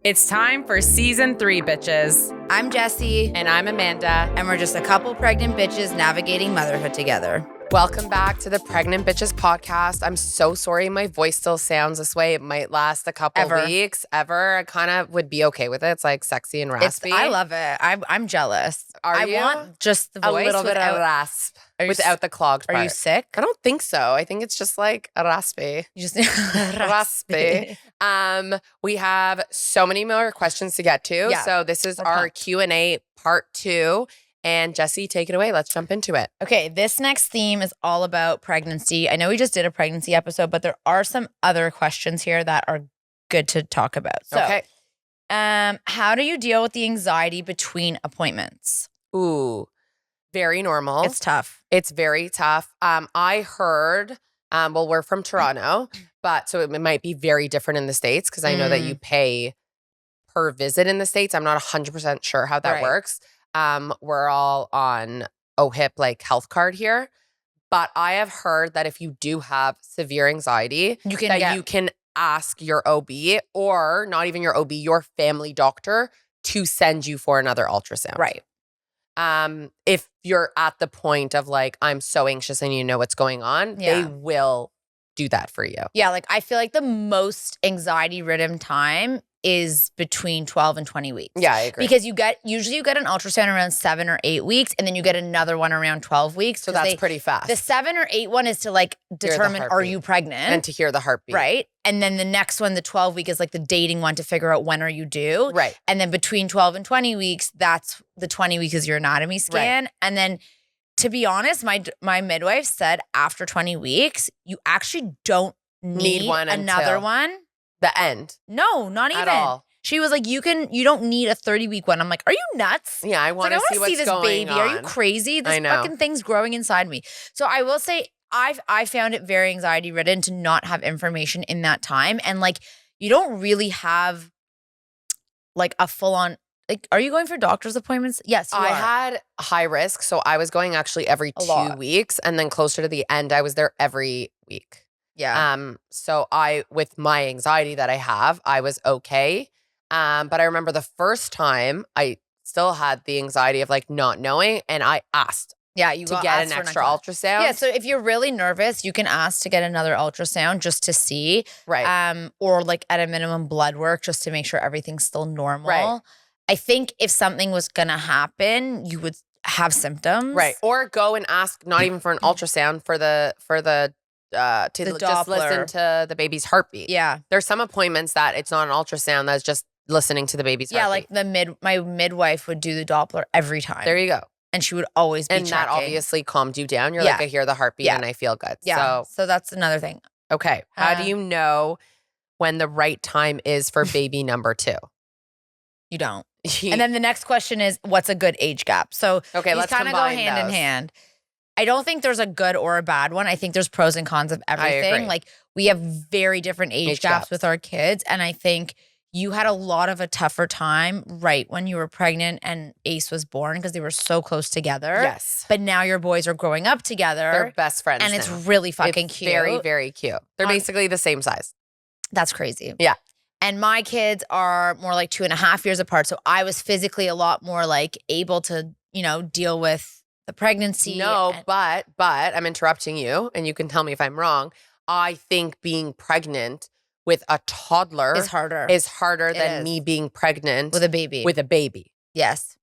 It's time for season 3, bitches. I'm Jessie. And I'm Amanda. And we're just a couple pregnant bitches navigating motherhood together. Welcome back to the Pregnant Bitches podcast. I'm so sorry my voice still sounds this way. It might last a couple weeks. I kind of would be okay with it. It's like sexy and raspy. I love it. I'm jealous. Are you? I want just the voice. A little bit of rasp without the clogged part. Are you sick? I don't think so. I think it's just like a raspy. You just raspy. We have so many more questions to get to. Yeah. So this is our Q&A part 2. And Jessie, take it away. Let's jump into it. Okay, this next theme is all about pregnancy. I know we just did a pregnancy episode, but there are some other questions here that are good to talk about. So, okay. How do you deal with the anxiety between appointments? Ooh, very normal. It's tough. It's very tough. I heard, well, we're from Toronto, but so it might be very different in the States because I know that you pay per visit in the States. I'm not 100% sure how that works. We're all on OHIP, like health card here. But I have heard that if you do have severe anxiety, you can ask your OB or not even your OB, your family doctor to send you for another ultrasound. Right. If you're at the point of like, I'm so anxious and you know what's going on, they will do that for you. Yeah, like I feel like the most anxiety-ridden time is between 12 and 20 weeks. Yeah, I agree. Because usually you get an ultrasound around 7 or 8 weeks, and then you get another one around 12 weeks. So that's pretty fast. The 7 or 8 one is to like determine, are you pregnant? And to hear the heartbeat. Right. And then the next one, the 12 week, is like the dating one to figure out when are you due. Right. And then between 12 and 20 weeks, that's the 20 weeks is your anatomy scan. Right. And then to be honest, my midwife said after 20 weeks, you actually don't need another one. The end. No, not even. At all. She was like, you don't need a 30-week one. I'm like, are you nuts? Yeah, I want to see what's this going baby. on. Are you crazy? This fucking thing's growing inside me. So I will say I found it very anxiety ridden to not have information in that time. And like, you don't really have like a full on, like, are you going for doctor's appointments? Yes, you I are. had high risk. So I was going actually every 2 weeks. And then closer to the end, I was there every week. Yeah. So with my anxiety that I have, I was okay. But I remember the first time I still had the anxiety of like not knowing, and I asked. Yeah, you to get an extra ultrasound. Yeah, so if you're really nervous, you can ask to get another ultrasound just to see. Right. Or like at a minimum blood work just to make sure everything's still normal. Right. I think if something was gonna happen, you would have symptoms. Right. Or go and ask not even for an ultrasound for the just listen to the baby's heartbeat. Yeah. There's some appointments that it's not an ultrasound, that's just listening to the baby's heartbeat. Yeah, like my midwife would do the Doppler every time. There you go. And she would always be checking. And that obviously calmed you down. You're like, I hear the heartbeat and I feel good. Yeah. So that's another thing. Okay. How do you know when the right time is for baby number 2? You don't. And then the next question is, what's a good age gap? So let's kind of go hand in hand. I don't think there's a good or a bad one. I think there's pros and cons of everything. I agree. Like we have very different age gaps with our kids. And I think you had a lot of a tougher time right when you were pregnant and Ace was born because they were so close together. Yes. But now your boys are growing up together. They're best friends and now. It's really fucking cute. Very, very cute. They're basically the same size. That's crazy. Yeah. And my kids are more like 2.5 years apart. So I was physically a lot more like able to, deal with the pregnancy. No, but I'm interrupting you and you can tell me if I'm wrong. I think being pregnant with a toddler is harder than me being pregnant with a baby. Yes.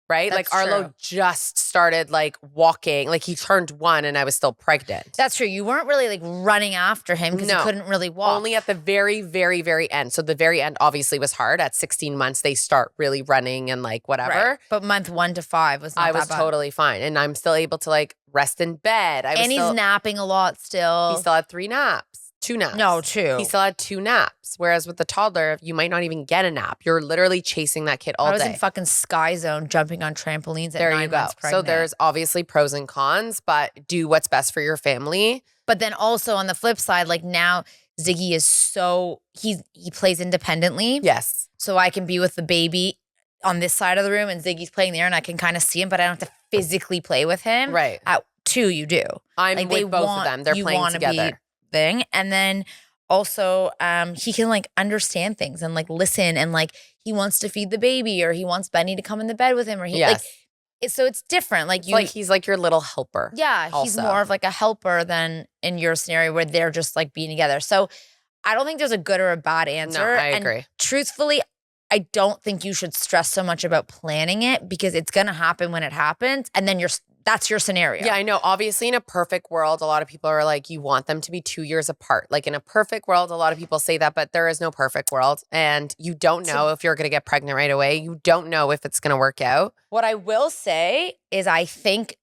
Right? That's like Arlo just started like walking, like he turned 1 and I was still pregnant. That's true. You weren't really like running after him because he couldn't really walk. Only at the very, very, very end. So the very end obviously was hard. At 16 months, they start really running and like whatever. Right. But month 1 to 5 was not I was totally fine. And I'm still able to like rest in bed. He's napping a lot still. He still had 3 naps. 2 naps. No, 2. He still had 2 naps. Whereas with the toddler, you might not even get a nap. You're literally chasing that kid all day. I was in fucking Sky Zone jumping on trampolines at 9 months pregnant. So there's obviously pros and cons, but do what's best for your family. But then also on the flip side, like now Ziggy is he plays independently. Yes. So I can be with the baby on this side of the room and Ziggy's playing there and I can kind of see him, but I don't have to physically play with him. Right. At 2, you do. I'm like with both of them. They're playing together. Thing. And then also he can like understand things and like listen, and like he wants to feed the baby, or he wants Benny to come in the bed with him, or he like so it's different. Like like he's like your little helper. Yeah, he's more of like a helper than in your scenario where they're just like being together. So I don't think there's a good or a bad answer. No, I agree. And truthfully, I don't think you should stress so much about planning it, because it's going to happen when it happens. And then that's your scenario. Yeah, I know. Obviously, in a perfect world, a lot of people are like, you want them to be 2 years apart. Like in a perfect world, a lot of people say that, but there is no perfect world. And you don't know if you're going to get pregnant right away. You don't know if it's going to work out. What I will say is I think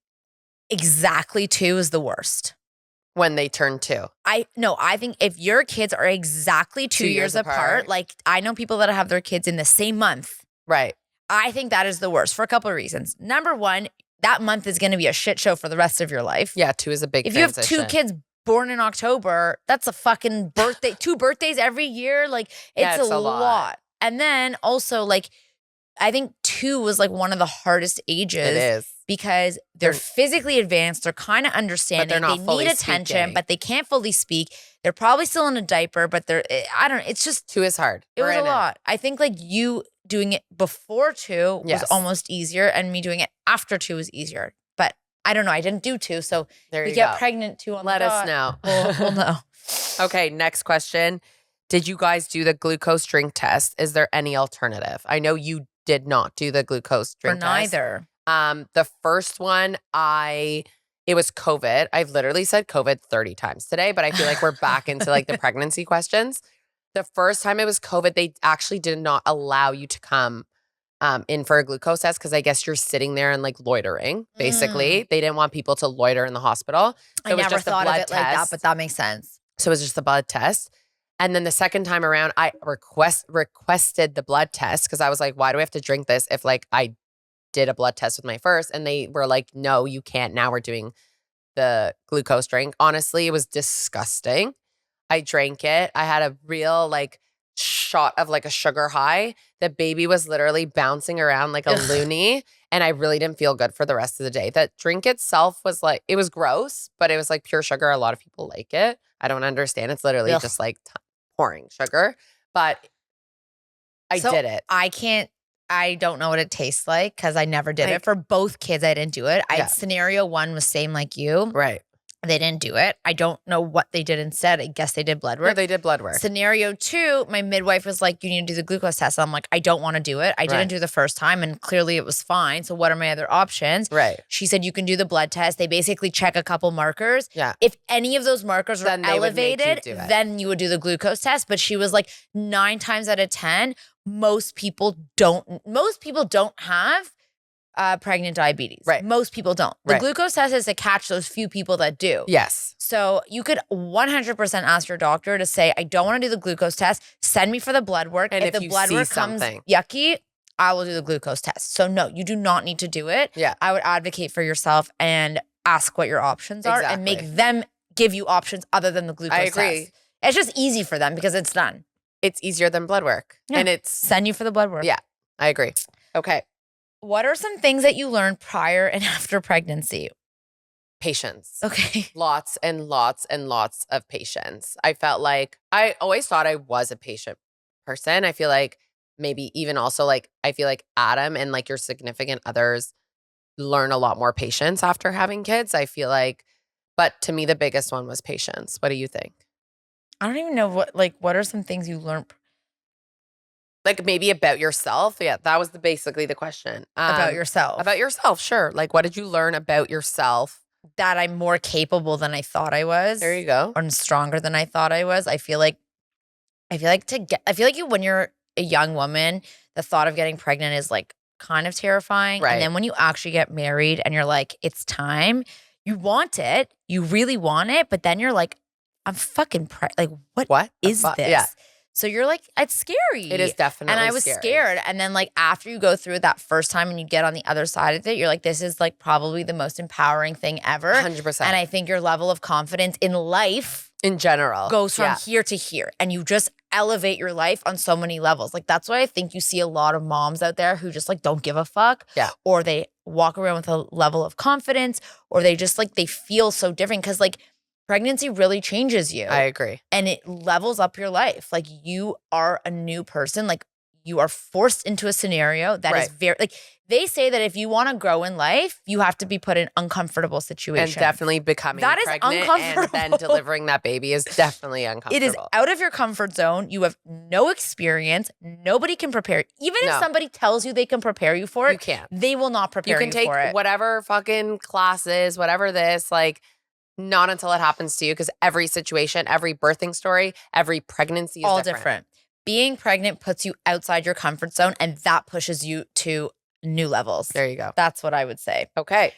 exactly 2 is the worst. When they turn 2. I think if your kids are exactly 2 years apart, like I know people that have their kids in the same month. Right. I think that is the worst for a couple of reasons. Number one, that month is going to be a shit show for the rest of your life. Yeah, 2 is a big transition. If you have 2 kids born in October, that's a fucking birthday. 2 birthdays every year. Like it's a lot. And then also like, I think 2 was like one of the hardest ages. It is. Because they're physically advanced. They're kind of understanding. But they're not they need attention, speaking. But they can't fully speak. They're probably still in a diaper, but I don't know. It's just 2 is hard. It was a lot. I think like you doing it before 2 was almost easier, and me doing it after 2 was easier. But I don't know. I didn't do 2, so there we you get go. pregnant 2 on Let the us know. We'll know. Okay, next question. Did you guys do the glucose drink test? Is there any alternative? I know you did not do the glucose drink test. Neither. The first one, it was COVID. I've literally said COVID 30 times today, but I feel like we're back into like the pregnancy questions. The first time it was COVID, they actually did not allow you to come in for a glucose test, because I guess you're sitting there and like loitering, basically. They didn't want people to loiter in the hospital. So I never thought of it like that, but that makes sense. So it was just the blood test. And then the second time around, I requested the blood test, because I was like, why do I have to drink this if like I did a blood test with my first? And they were like, no, you can't. Now we're doing the glucose drink. Honestly, it was disgusting. I drank it. I had a real like shot of like a sugar high. The baby was literally bouncing around like a loony, and I really didn't feel good for the rest of the day. That drink itself was like, it was gross, but it was like pure sugar. A lot of people like it. I don't understand. It's literally just like pouring sugar, but I did it. I don't know what it tastes like, because I never did it. For both kids, I didn't do it. Scenario 1 was same like you. Right. They didn't do it. I don't know what they did instead. I guess they did blood work. No, they did blood work. Scenario 2, my midwife was like, you need to do the glucose test. I'm like, I don't want to do it. I didn't do the first time, and clearly it was fine. So what are my other options? Right. She said, you can do the blood test. They basically check a couple markers. Yeah. If any of those markers are elevated, then you would do the glucose test. But she was like, 9 times out of 10, most people don't have pregnant diabetes. Right. Most people don't. The glucose test is to catch those few people that do. Yes. So you could 100% ask your doctor to say, I don't want to do the glucose test. Send me for the blood work. And if the blood work comes yucky, I will do the glucose test. So no, you do not need to do it. Yeah. I would advocate for yourself and ask what your options are and make them give you options other than the glucose test. I agree. It's just easy for them because it's done. It's easier than blood work. Yeah. And it's send you for the blood work. Yeah, I agree. Okay. What are some things that you learned prior and after pregnancy? Patience. Okay. Lots and lots and lots of patience. I felt like I always thought I was a patient person. I feel like maybe even also like I feel like Adam and like your significant others learn a lot more patience after having kids. I feel like, but to me the biggest one was patience. What do you think? I don't even know what are some things you learned? Like maybe about yourself. Yeah, that was basically the question. About yourself. About yourself, sure. Like what did you learn about yourself? That I'm more capable than I thought I was. There you go. And stronger than I thought I was. I feel like when you're a young woman, the thought of getting pregnant is like kind of terrifying. Right. And then when you actually get married and you're like, it's time, you want it, you really want it, but then you're like, I'm fucking like, what is this? Yeah. So you're like, it's scary. It is definitely scary. And I was scared. And then like after you go through it that first time and you get on the other side of it, you're like, this is like probably the most empowering thing ever. 100%. And I think your level of confidence in life in general goes from here to here. And you just elevate your life on so many levels. Like that's why I think you see a lot of moms out there who just like don't give a fuck. Yeah. Or they walk around with a level of confidence, or they just like, they feel so different. Cause like pregnancy really changes you. I agree. And it levels up your life. Like you are a new person. Like you are forced into a scenario that is very, like they say that if you want to grow in life, you have to be put in uncomfortable situations. And definitely becoming that is pregnant uncomfortable. and then delivering that baby is definitely uncomfortable. It is out of your comfort zone. You have no experience. Nobody can prepare. Even if somebody tells you they can prepare you for it, you can't. They will not prepare you for it. You can take whatever fucking classes, whatever this, like, not until it happens to you, because every situation, every birthing story, every pregnancy is all different. Being pregnant puts you outside your comfort zone, and that pushes you to new levels. There you go. That's what I would say. Okay.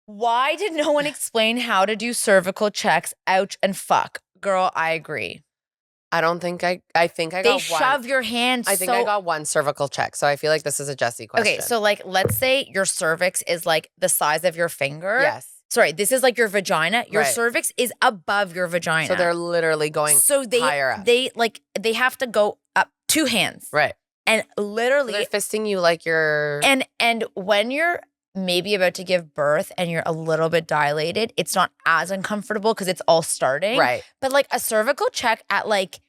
Why did no one explain how to do cervical checks? Ouch and fuck. Girl, I agree. I don't think I think I got one. They shove your hand I think I got one cervical check. So I feel like this is a Jessie question. Okay, so like let's say your cervix is like the size of your finger. Yes. Sorry, this is like your vagina. Your cervix is above your vagina. So they're literally going higher up. They have to go up 2 hands. Right. And literally they're fisting you like you're And when you're maybe about to give birth and you're a little bit dilated, it's not as uncomfortable because it's all starting. Right. But like a cervical check at like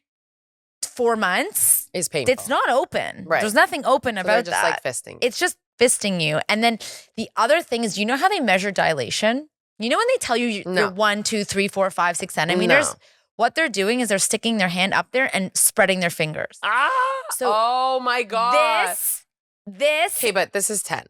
4 months is painful. It's not open. Right. There's nothing open about they're just that. like fisting. It's just fisting you. And then the other thing is, you know how they measure dilation? You know when they tell you you're 1, 2, 3, 4, 5, 6 centimeters? No. What they're doing is they're sticking their hand up there and spreading their fingers. So oh my God. This. Okay, but this is 10.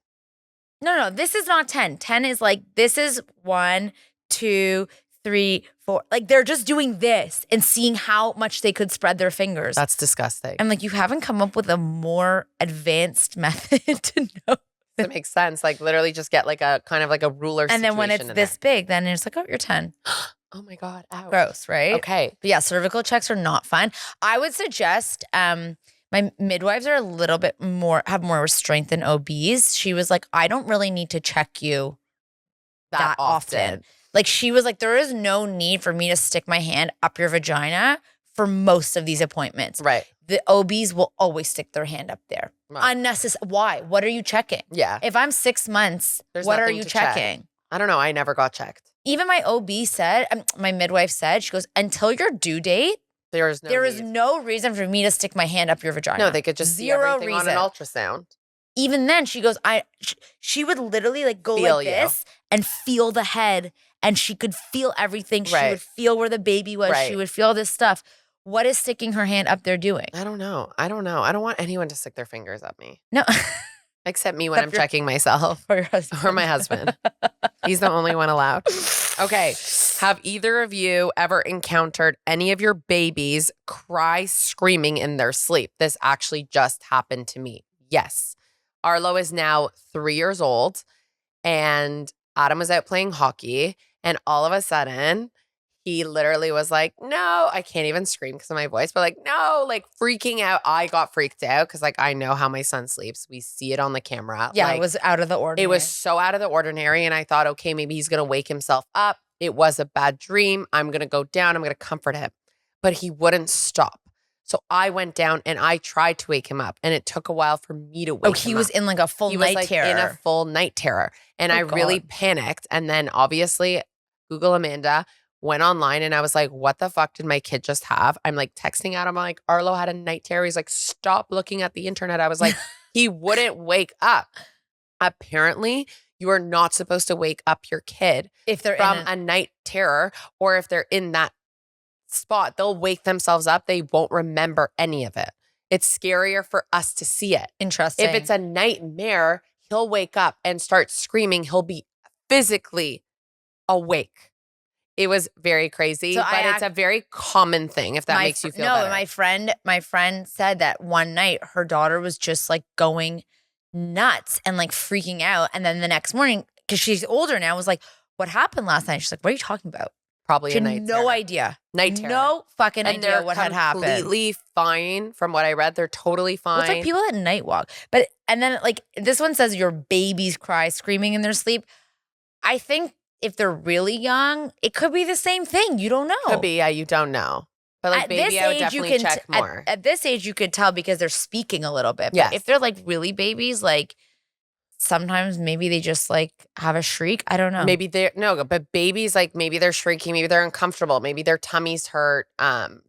No, this is not 10. 10 is like, this is 1, 2, 3, 4. Like they're just doing this and seeing how much they could spread their fingers. That's disgusting. I'm like, you haven't come up with a more advanced method to know. That makes sense. Like literally just get like a kind of like a ruler and then when it's this big, then it's like, oh, you're 10. Oh my God. Ouch. Gross, right? Okay. But yeah, cervical checks are not fun. I would suggest my midwives are a little bit more, have more restraint than OBs. She was like, I don't really need to check you that often. Like she was like, there is no need for me to stick my hand up your vagina for most of these appointments. Right. The OBs will always stick their hand up there. Right. Unnecessary. Why? What are you checking? Yeah. If I'm 6 months, what are you checking? I don't know. I never got checked. Even my OB said, my midwife said, she goes, until your due date, there is no reason for me to stick my hand up your vagina. No, they could just see everything on an ultrasound. Even then, she goes, she would literally like go like this and feel the head, and she could feel everything. She would feel where the baby was. She would feel this stuff. What is sticking her hand up there doing? I don't know. I don't want anyone to stick their fingers up me. No. Except me when I'm checking myself. Or your husband. Or my husband. He's the only one allowed. Okay. Have either of you ever encountered any of your babies cry screaming in their sleep? This actually just happened to me. Yes. Arlo is now 3 years old, and Adam was out playing hockey, and all of a sudden he literally was like, no, I can't even scream because of my voice, but like, no, like freaking out. I got freaked out because like I know how my son sleeps. We see it on the camera. Yeah, like, it was out of the ordinary. It was so out of the ordinary. And I thought, okay, maybe he's going to wake himself up. It was a bad dream. I'm going to go down. I'm going to comfort him. But he wouldn't stop. So I went down and I tried to wake him up. And it took a while for me to wake him up. Oh, he was in like a full night terror. In a full night terror. And I really panicked. And then obviously Google Amanda, went online, and I was like, what the fuck did my kid just have? I'm like texting Adam. I'm like, Arlo had a night terror. He's like, stop looking at the internet. I was like, he wouldn't wake up. Apparently, you are not supposed to wake up your kid if they're from a night terror, or if they're in that spot, they'll wake themselves up. They won't remember any of it. It's scarier for us to see it. Interesting. If it's a nightmare, he'll wake up and start screaming. He'll be physically awake. It was very crazy, but it's a very common thing, if that makes you feel better. No, my friend said that one night her daughter was just like going nuts and like freaking out. And then the next morning, because she's older now, was like, what happened last night? She's like, what are you talking about? Probably a night terror. No idea. Night terror. No fucking idea what had happened. They're completely fine from what I read. They're totally fine. Well, it's like people that night walk. And then like this one says your babies cry screaming in their sleep. I think if they're really young, it could be the same thing. You don't know. Could be, yeah, you don't know. But like baby, I would definitely check more. At this age, you could tell because they're speaking a little bit. But if they're like really babies, like sometimes maybe they just like have a shriek. I don't know. Maybe but babies, like maybe they're shrinking, maybe they're uncomfortable, maybe their tummy's hurt.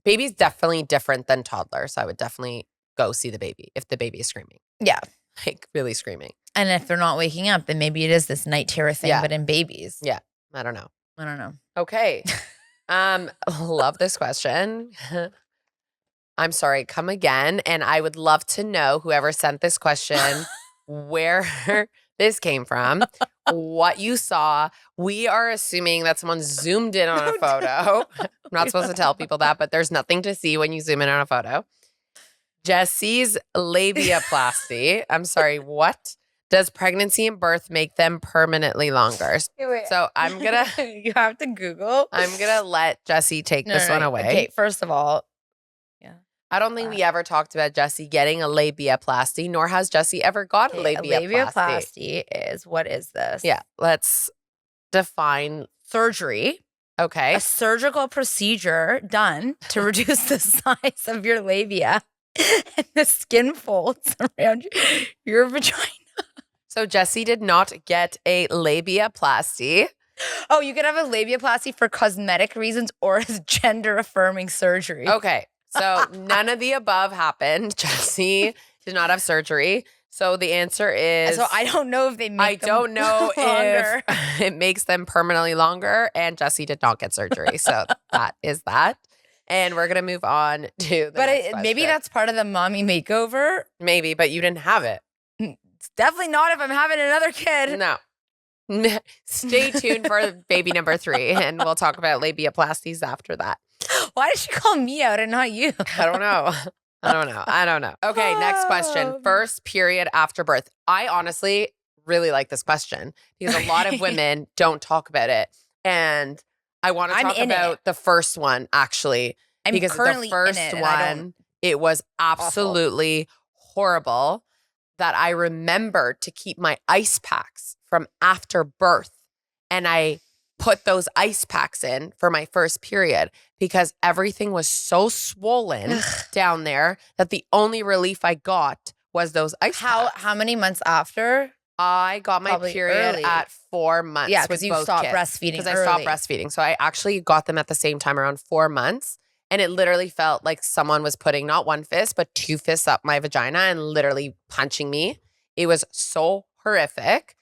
Baby's definitely different than toddlers. So I would definitely go see the baby if the baby is screaming. Yeah. Like really screaming. And if they're not waking up, then maybe it is this night terror thing, but in babies. Yeah. I don't know. Okay. Love this question. I'm sorry, come again. And I would love to know, whoever sent this question, where this came from, what you saw. We are assuming that someone zoomed in on a photo. I'm not supposed to tell people that, but there's nothing to see when you zoom in on a photo. Jesse's labiaplasty. I'm sorry, what? Does pregnancy and birth make them permanently longer? Wait. So I'm going to... You have to Google. I'm going to let Jesse take this one away. Okay, first of all, I don't think we ever talked about Jesse getting a labiaplasty, nor has Jesse ever got a labiaplasty. A labiaplasty is, what is this? Yeah, let's define surgery. Okay. A surgical procedure done to reduce the size of your labia and the skin folds around your vagina. So Jesse did not get a labiaplasty. Oh, you could have a labiaplasty for cosmetic reasons or as gender-affirming surgery. Okay. So none of the above happened. Jesse did not have surgery. So the answer is... So I don't know if they make them don't know longer. if it makes them permanently longer, and Jesse did not get surgery. So that is that. And we're going to move on to the next question. Maybe that's part of the mommy makeover. Maybe, but you didn't have it. It's definitely not if I'm having another kid. No. Stay tuned for baby number 3, and we'll talk about labiaplasties after that. Why did she call me out and not you? I don't know. Okay, next question. First period after birth. I honestly really like this question because a lot of women don't talk about it. And I want to talk about the first one, actually. Because the first one, it was absolutely horrible that I remembered to keep my ice packs from after birth. And I put those ice packs in for my first period because everything was so swollen down there that the only relief I got was those ice packs. How many months after? I got my period at 4 months. Yeah, because you stopped breastfeeding. Because I stopped breastfeeding. So I actually got them at the same time, around 4 months. And it literally felt like someone was putting not one fist, but 2 fists up my vagina and literally punching me. It was so horrific.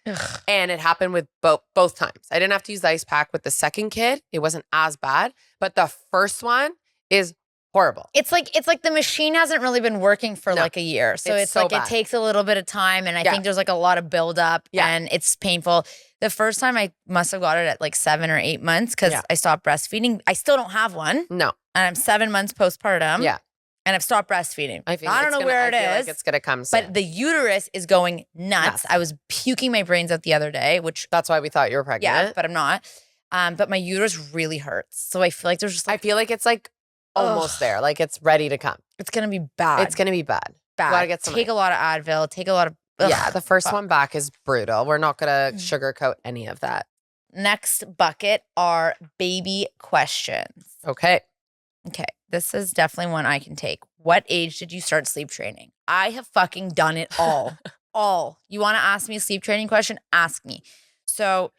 And it happened with both times. I didn't have to use the ice pack with the second kid. It wasn't as bad. But the first one is horrible. It's like the machine hasn't really been working for like a year. So it's like bad. It takes a little bit of time. And I think there's like a lot of buildup and it's painful. The first time I must have got it at like 7 or 8 months because I stopped breastfeeding. I still don't have one. No. And I'm 7 months postpartum. Yeah. And I've stopped breastfeeding. I don't know where it is. I feel like it's going to come soon. But the uterus is going nuts. I was puking my brains out the other day, which... That's why we thought you were pregnant. Yeah, but I'm not. But my uterus really hurts. So I feel like there's just like... I feel like it's like almost there. Like it's ready to come. It's going to be bad. It's going to be bad. Bad. Gotta get take a lot of Advil. Take a lot of... Yeah, the first one back is brutal. We're not going to sugarcoat any of that. Next bucket are baby questions. Okay. This is definitely one I can take. What age did you start sleep training? I have fucking done it all. All. You want to ask me a sleep training question? Ask me. So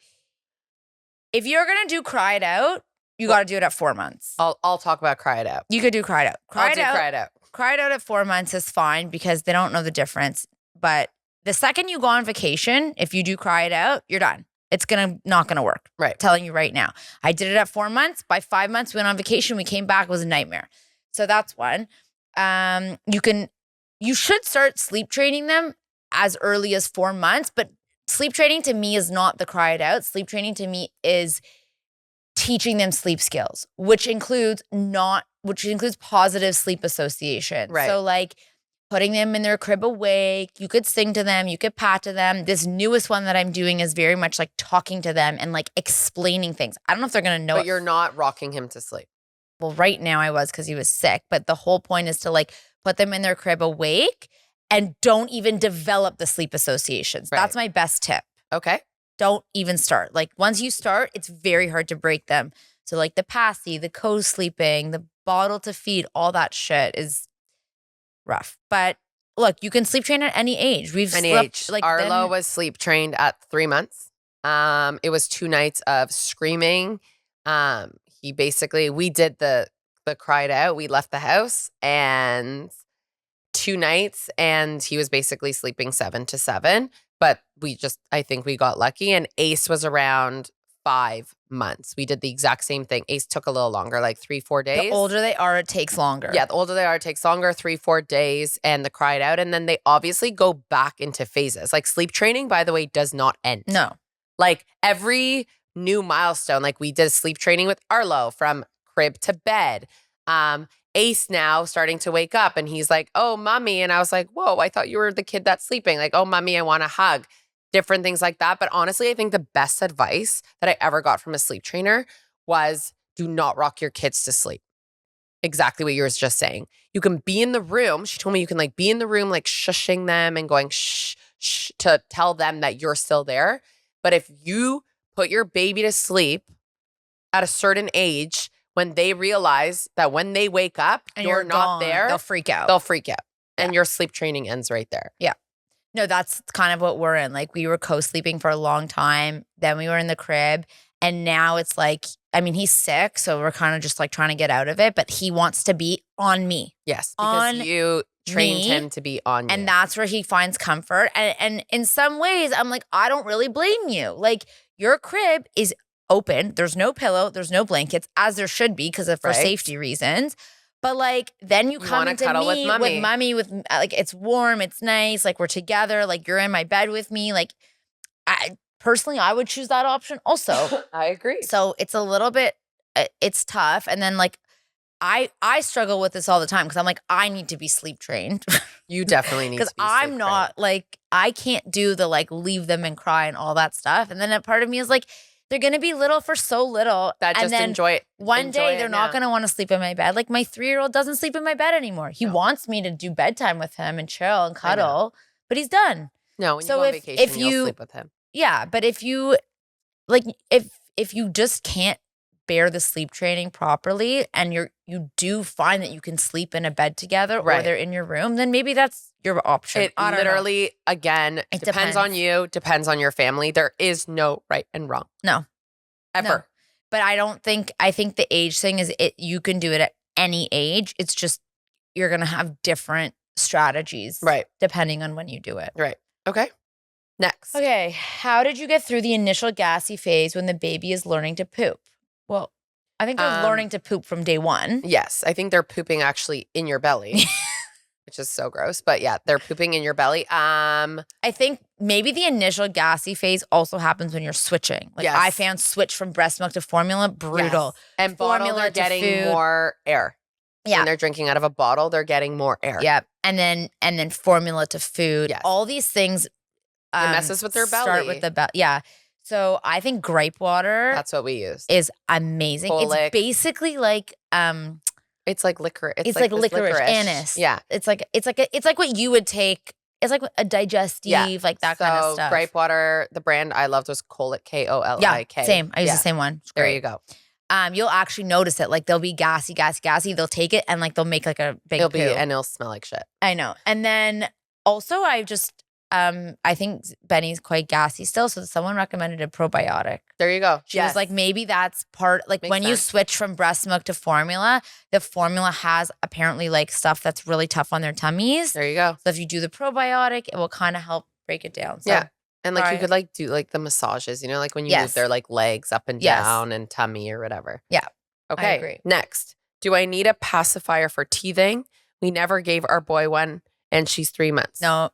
if you're going to do cry it out, you got to do it at 4 months. I'll talk about cry it out. You could do cry it out. Cry it out. Cry it out at 4 months is fine because they don't know the difference. But the second you go on vacation, if you do cry it out, you're done. It's not gonna work. Right. Telling you right now. I did it at 4 months. By 5 months, we went on vacation. We came back. It was a nightmare. So that's one. You should start sleep training them as early as 4 months. But sleep training to me is not the cry it out. Sleep training to me is teaching them sleep skills, which includes positive sleep association. Right. So like putting them in their crib awake. You could sing to them. You could pat to them. This newest one that I'm doing is very much like talking to them and like explaining things. I don't know if they're going to know. But you're not rocking him to sleep. Well, right now I was because he was sick. But the whole point is to like put them in their crib awake and don't even develop the sleep associations. Right. That's my best tip. Okay. Don't even start. Like once you start, it's very hard to break them. So like the passy, the co-sleeping, the bottle to feed, all that shit is rough. But look, you can sleep train at any age. We've Any slept age. like Arlo then, was sleep trained at 3 months. It was 2 nights of screaming. He basically, we did the cried out. We left the house and 2 nights, and he was basically sleeping 7 to 7. But I think we got lucky. And Ace was around 5 months. We did the exact same thing. Ace took a little longer, like 3-4 the days. older they are, it takes longer. Yeah, the older they are, it takes longer, 3-4 days, and the cried out. And then they obviously go back into phases. Like sleep training, by the way, does not end. No. Like every new milestone, like we did sleep training with Arlo from crib to bed. Ace now starting to wake up and he's like, oh, mommy. And I was like, whoa, I thought you were the kid that's sleeping. Like, oh, mommy, I want a hug. Different things like that. But honestly, I think the best advice that I ever got from a sleep trainer was do not rock your kids to sleep. Exactly what you were just saying. You can be in the room. She told me you can like be in the room, like shushing them and going shh, shh to tell them that you're still there. But if you put your baby to sleep at a certain age, when they realize that when they wake up, And you're you're not gone, there, they'll freak out. They'll freak out. Yeah. And your sleep training ends right there. Yeah. No, that's kind of what we're in. Like we were co-sleeping for a long time. Then we were in the crib. And now it's like, I mean, he's sick. So we're kind of just like trying to get out of it. But he wants to be on me. Yes. Because On you trained me, him to be on you. And that's where he finds comfort. And in some ways, I'm like, I don't really blame you. Like your crib is open. There's no pillow. There's no blankets, as there should be because of for safety reasons. But like then you come into cuddle me with mommy, with like it's warm, it's nice, like we're together, like you're in my bed with me. Like I personally, I would choose that option also. I agree. So it's a little bit, it's tough. And then like I struggle with this all the time because I'm like, I need to be sleep trained. You definitely need to be because I'm not like, I can't do the like leave them and cry and all that stuff. And then a part of me is like, they're going to be little for so little. That and just then enjoy it. One day they're not going to want to sleep in my bed. Like my 3-year-old doesn't sleep in my bed anymore. He wants me to do bedtime with him and chill and cuddle, but he's done. No, when you go on vacation, you'll sleep with him. Yeah, but if you like, if you just can't bear the sleep training properly and you do find that you can sleep in a bed together or they're in your room, then maybe that's your option. It literally, again, it depends on you, depends on your family. There is no right and wrong. No. Ever. No. But I think the age thing is you can do it at any age. It's just you're going to have different strategies. Right. Depending on when you do it. Right. Okay. Next. Okay. How did you get through the initial gassy phase when the baby is learning to poop? Well, I think they're learning to poop from day one. Yes. I think they're pooping actually in your belly, which is so gross. But yeah, they're pooping in your belly. I think maybe the initial gassy phase also happens when you're switching. Like I found switch from breast milk to formula, brutal. Yes. And bottle, they're getting more air. Yeah. When they're drinking out of a bottle, they're getting more air. Yeah. And then formula to food. Yes. All these things it messes with their belly. Start with the belly. Yeah. So I think gripe water. That's what we use. Is amazing. Colic. It's basically like it's like liquor. It's like licorice, anise. Yeah. It's like what you would take. It's like a digestive, like that kind of stuff. Gripe water, the brand I loved was Colic, Kolik. Yeah, same. I use the same one. There you go. You'll actually notice it. Like they'll be gassy. They'll take it and like they'll make like a big poo. And it'll smell like shit. I know. And then also I think Benny's quite gassy still, so someone recommended a probiotic. There you go. She was like, maybe that's part, like when you switch from breast milk to formula, the formula has apparently like stuff that's really tough on their tummies. There you go. So if you do the probiotic, it will kind of help break it down. So, yeah. And like you could like do like the massages, like when you move their like legs up and down and tummy or whatever. Yeah. Okay. I agree. Next, do I need a pacifier for teething? We never gave our boy one and she's 3 months. No.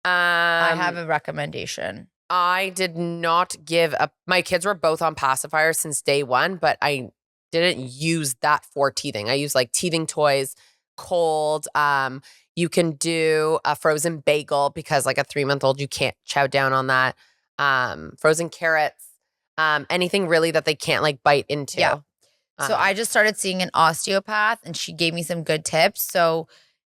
I have a recommendation. I did not give up. My kids were both on pacifiers since day one, but I didn't use that for teething. I use like teething toys, cold. You can do a frozen bagel because like a 3-month-old, you can't chow down on that. Frozen carrots, anything really that they can't like bite into. Yeah. So I just started seeing an osteopath and she gave me some good tips. So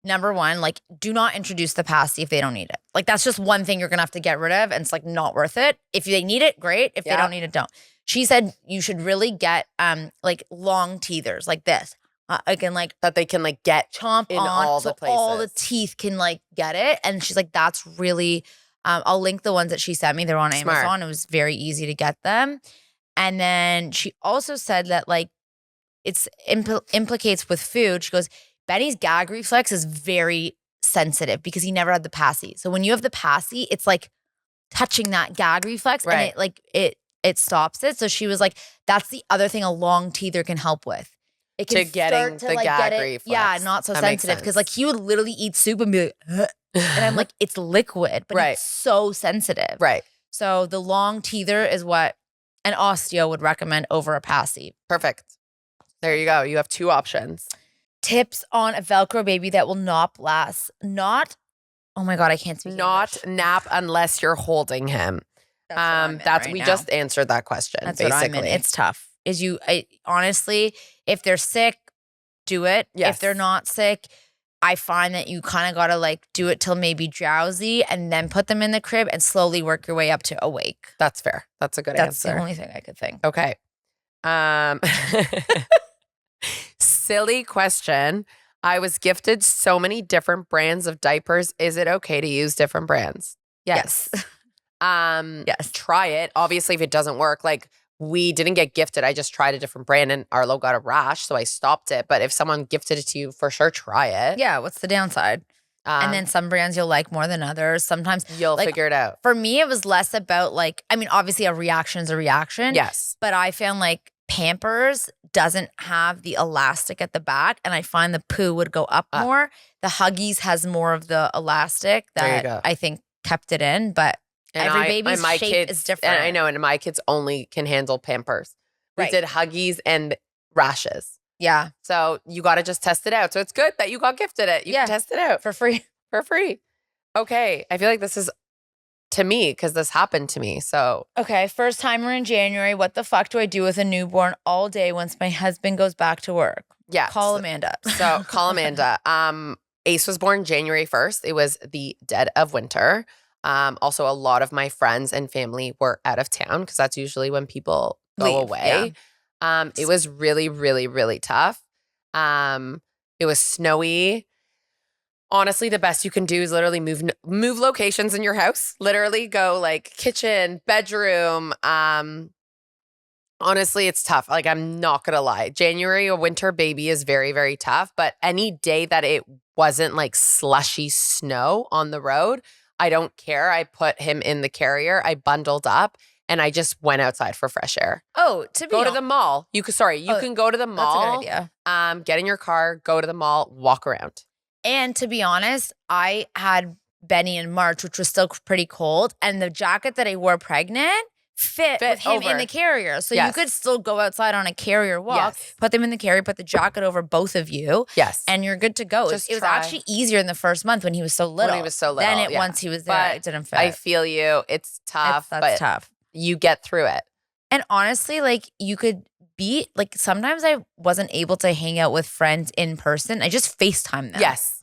number one, like do not introduce the pasty if they don't need it. Like that's just one thing you're going to have to get rid of and it's like not worth it. If they need it, great. If they don't need it, don't. She said you should really get like long teethers like this. Again, like that they can like get chomp in on, all so the places. all the teeth can like get it. And she's like, that's really. I'll link the ones that she sent me. They're on Smart. Amazon. It was very easy to get them. And then she also said that like it's implicates with food. She goes, Benny's gag reflex is very sensitive because he never had the passy. So when you have the passy, it's like touching that gag reflex and it like it stops it. So she was like, that's the other thing a long teether can help with. It can to getting start to the like gag get it, reflex. yeah, not so that sensitive because like he would literally eat soup and be like, "Ugh." And I'm like, it's liquid, but it's so sensitive. Right. So the long teether is what an osteo would recommend over a passy. Perfect. There you go. You have 2 options. Tips on a Velcro baby that will not last. Oh my God, I can't speak Not English. nap unless you're holding him. We just answered that question. That's basically. what I'm in. It's tough. Honestly, if they're sick, do it. Yes. If they're not sick, I find that you kind of got to like do it till maybe drowsy and then put them in the crib and slowly work your way up to awake. That's fair. That's a good answer. answer. That's the only thing I could think. Okay. Silly question. I was gifted so many different brands of diapers. Is it okay to use different brands? Yes. Yes. Try it. Obviously, if it doesn't work, like we didn't get gifted. I just tried a different brand and Arlo got a rash, so I stopped it. But if someone gifted it to you, for sure, try it. Yeah. What's the downside? And then some brands you'll like more than others. Sometimes you'll figure it out. For me, it was less about like, I mean, obviously a reaction is a reaction. Yes. But I found like Pampers doesn't have the elastic at the back. And I find the poo would go up more. The Huggies has more of the elastic that I think kept it in. But every baby's shape is different. And I know, and my kids only can handle Pampers. We did Huggies and rashes. Yeah. So you got to just test it out. So it's good that you got gifted it. You can test it out. For free. For free. Okay. I feel like this is to me because this happened to me. So. Okay. First timer in January. What the fuck do I do with a newborn all day once my husband goes back to work? Yeah. Call Amanda. So call Amanda. Ace was born January 1st. It was the dead of winter. Also, a lot of my friends and family were out of town because that's usually when people go away. Yeah. It was really, really, really tough. It was snowy. Honestly, the best you can do is literally move locations in your house. Literally go like kitchen, bedroom. Honestly, it's tough. Like, I'm not going to lie. January, a winter baby is very, very tough. But any day that it wasn't like slushy snow on the road, I don't care. I put him in the carrier. I bundled up and I just went outside for fresh air. Oh, go to the mall. You can go to the mall. That's a good idea. Get in your car, go to the mall, walk around. And to be honest, I had Benny in March, which was still pretty cold. And the jacket that I wore pregnant fit with him in the carrier. So you could still go outside on a carrier walk, put them in the carrier, put the jacket over both of you. Yes. And you're good to go. It was actually easier in the first month when he was so little. Then once he was there, it didn't fit. I feel you. It's tough. That's tough. You get through it. And honestly, like you could be like, sometimes I wasn't able to hang out with friends in person. I just FaceTime them. Yes.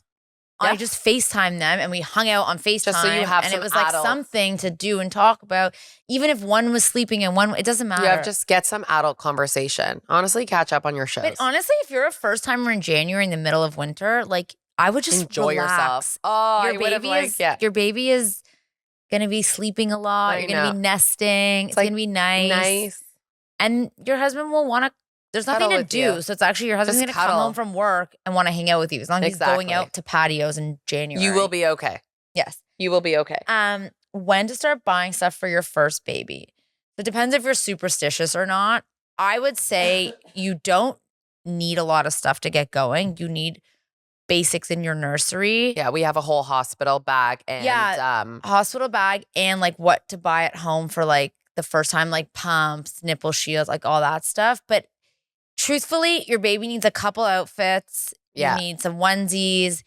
I just FaceTime them and we hung out on FaceTime. Just so you have and some it was like something to do and talk about. Even if one was sleeping and one, it doesn't matter. You have just get some adult conversation. Honestly, catch up on your shows. But honestly, if you're a first timer in January in the middle of winter, like I would just enjoy yourself. Oh, your baby is gonna be sleeping a lot. You're gonna be nesting. It's gonna be nice. And your husband will want to. There's nothing to do. So it's actually your husband's going to come home from work and want to hang out with you as long as he's going out to patios in January. You will be okay. Yes. You will be okay. When to start buying stuff for your first baby. It depends if you're superstitious or not. I would say you don't need a lot of stuff to get going. You need basics in your nursery. Yeah, we have a whole hospital bag and hospital bag and like what to buy at home for like the first time, like pumps, nipple shields, like all that stuff. But truthfully, your baby needs a couple outfits. You need some onesies.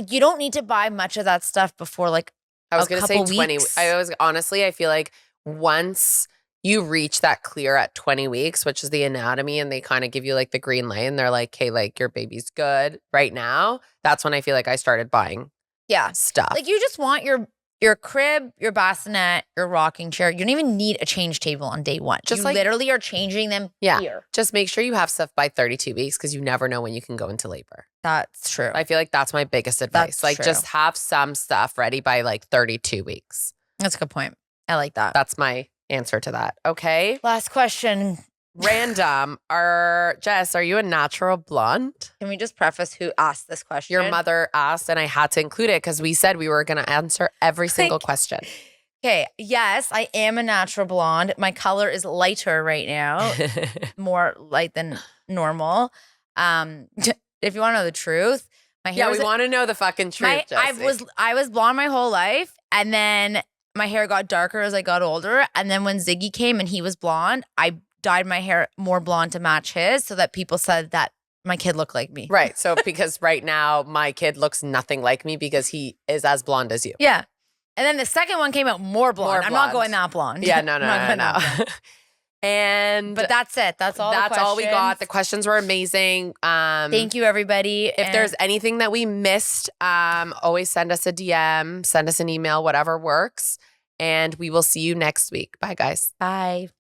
You don't need to buy much of that stuff before like I was going to say 20. Weeks. I feel like once you reach that clear at 20 weeks, which is the anatomy, and they kind of give you like the green light and they're like, hey, like your baby's good right now. That's when I feel like I started buying stuff. Like you just want your your crib, your bassinet, your rocking chair. You don't even need a change table on day one. Just you like- literally are changing them here. Just make sure you have stuff by 32 weeks because you never know when you can go into labor. That's true. I feel like that's my biggest advice. That's true. Just have some stuff ready by like 32 weeks. That's a good point. I like that. That's my answer to that. Okay. Last question. Random. Jess, are you a natural blonde? Can we just preface who asked this question? Your mother asked, and I had to include it because we said we were going to answer every single question. Okay. Yes, I am a natural blonde. My color is lighter right now, more light than normal. If you want to know the truth, my hair. Yeah, we want to know the fucking truth. I was blonde my whole life, and then my hair got darker as I got older. And then when Ziggy came and he was blonde, I dyed my hair more blonde to match his, so that people said that my kid looked like me. Right. So because right now my kid looks nothing like me because he is as blonde as you. Yeah. And then the second one came out more blonde. I'm not going that blonde. Yeah, no. But that's it. That's all. That's all we got. The questions were amazing. Thank you, everybody. If there's anything that we missed, always send us a DM, send us an email, whatever works. And we will see you next week. Bye, guys. Bye.